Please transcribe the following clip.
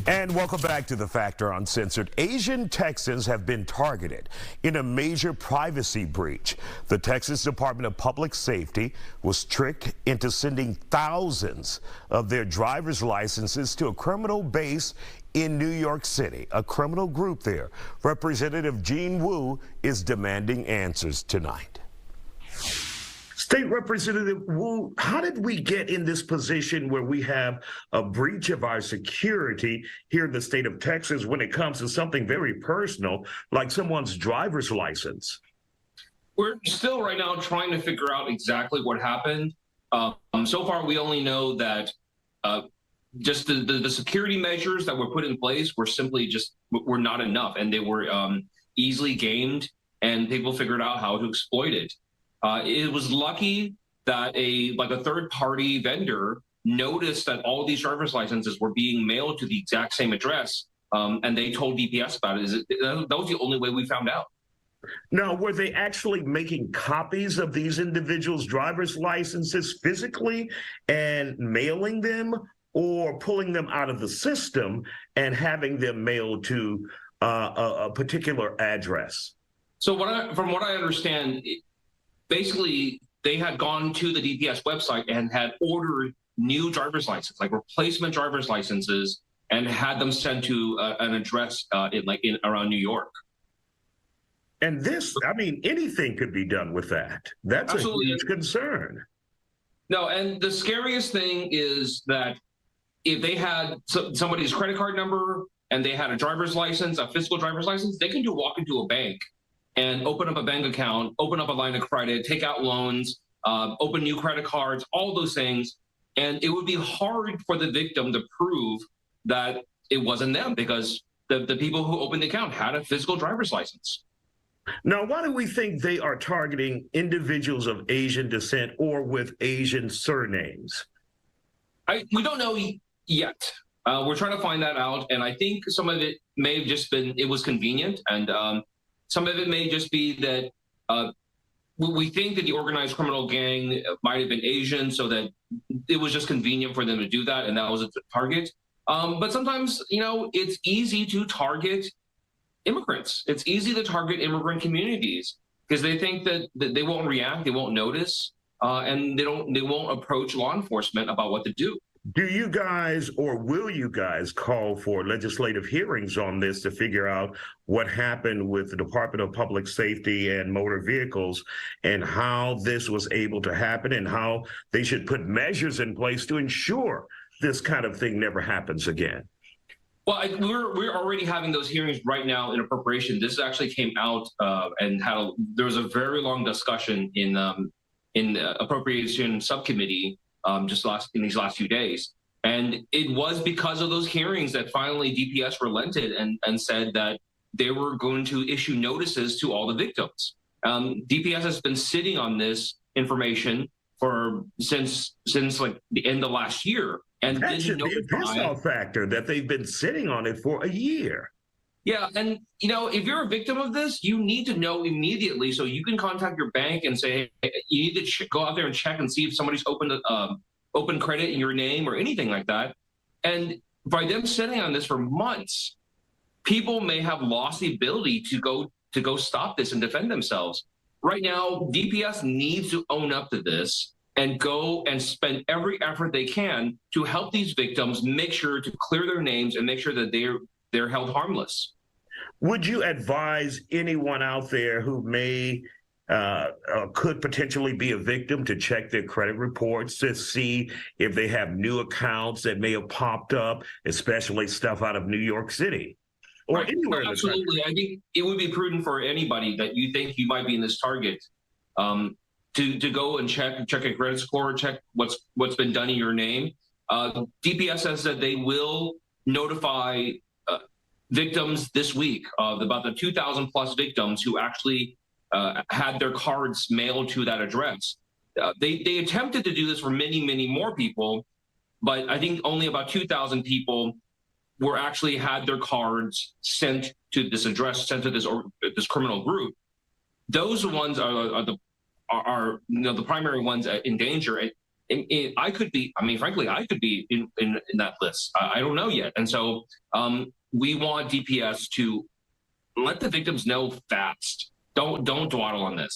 And welcome back to The Factor Uncensored. Asian Texans have been targeted in a major privacy breach. The Texas Department of Public Safety was tricked into sending thousands of their driver's licenses to a criminal base in New York City, a criminal group there. Representative Jean Wu is demanding answers tonight. State Representative Wu, how did we get in this position where we have a breach of our security here in the state of Texas when it comes to something very personal, like someone's driver's license? We're still right now trying to figure out exactly what happened. So far, we only know that just the security measures that were put in place were simply were not enough, and they were easily gamed, and people figured out how to exploit it. It was lucky that a third-party vendor noticed that all these driver's licenses were being mailed to the exact same address, and they told DPS about it. That was the only way we found out. Now, were they actually making copies of these individuals' driver's licenses physically and mailing them, or pulling them out of the system and having them mailed to a particular address? So from what I understand, basically, they had gone to the DPS website and had ordered new driver's licenses, like replacement driver's licenses, and had them sent to an address in around New York. And this, I mean, anything could be done with that. That's absolutely a huge concern. No, and the scariest thing is that if they had somebody's credit card number and they had a driver's license, a physical driver's license, they can walk into a bank and open up a bank account, open up a line of credit, take out loans, open new credit cards, all those things. And it would be hard for the victim to prove that it wasn't them, because the people who opened the account had a physical driver's license. Now, why do we think they are targeting individuals of Asian descent or with Asian surnames? We don't know yet. We're trying to find that out. And I think some of it may have just been, it was convenient. And some of it may just be that we think that the organized criminal gang might have been Asian, so that it was just convenient for them to do that, and that was a target. But sometimes, it's easy to target immigrants. It's easy to target immigrant communities because they think that they won't react, they won't notice, and they won't approach law enforcement about what to do. Do you guys, or will you guys, call for legislative hearings on this to figure out what happened with the Department of Public Safety and Motor Vehicles and how this was able to happen, and how they should put measures in place to ensure this kind of thing never happens again? Well, we're already having those hearings right now in appropriation. This actually came out and there was a very long discussion in the appropriation subcommittee in these last few days. And it was because of those hearings that finally DPS relented and said that they were going to issue notices to all the victims. DPS has been sitting on this information since like the end of last year. And that should be a piss-off factor that they've been sitting on it for a year. Yeah, and if you're a victim of this, you need to know immediately, so you can contact your bank and say, hey, you need to go out there and check and see if somebody's open credit in your name or anything like that. And by them sitting on this for months, people may have lost the ability to go stop this and defend themselves. Right now, DPS needs to own up to this and go and spend every effort they can to help these victims, make sure to clear their names and make sure that they're held harmless. Would you advise anyone out there who may could potentially be a victim to check their credit reports to see if they have new accounts that may have popped up, especially stuff out of New York City or anywhere in the country? Absolutely. I think it would be prudent for anybody that you think you might be in this target to go and check a credit score, check what's been done in your name. DPS says that they will notify victims this week of about the 2,000 plus victims who actually had their cards mailed to that address. They attempted to do this for many, many more people, but I think only about 2,000 people had their cards sent to this address, sent to this criminal group. Those ones are the primary ones in danger. I could be, I mean, frankly, I could be in that list. I don't know yet. And so we want DPS to let the victims know fast. Don't dawdle on this.